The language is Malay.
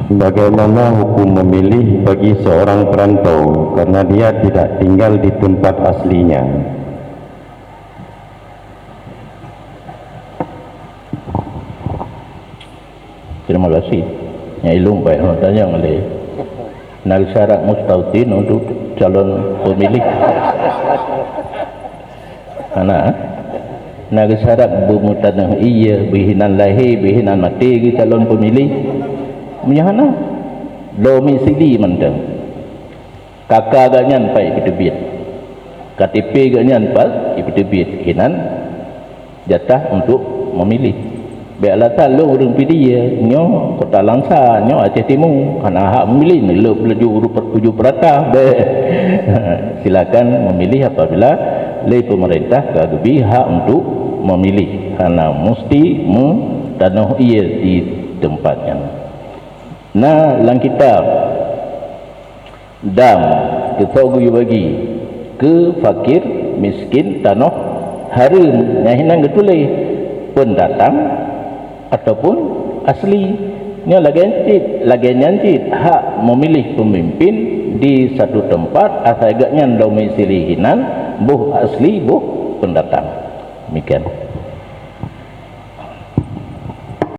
Bagaimana hukum memilih bagi seorang perantau karena dia tidak tinggal di tempat aslinya? Terima kasih. Yang ilmu baik tanya oleh nak syarat mustautin untuk calon pemilih. Karena nak syarat bermutanah iya bihinan lahir bihinan mati ke calon pemilih. Menyahana domisili mandang kakak ganyan pai pitebit KTP ganyan pas pitebit kinan jatah untuk memilih biarlah talung urang pilih nyo Kota Langsa nyo Aceh Timur kana hak memilih neluk tujuh peratah silakan memilih apabila oleh pemerintah kagubi hak untuk memilih karena mesti tanah ia di tempatnya. Nah, lang kitab dam kita bagi ke fakir miskin tanah harum nyahinan getulai pendatang ataupun asli ni lagi nyancit hak memilih pemimpin di satu tempat asal agaknya domisili hinan buh asli buh pendatang. Demikian.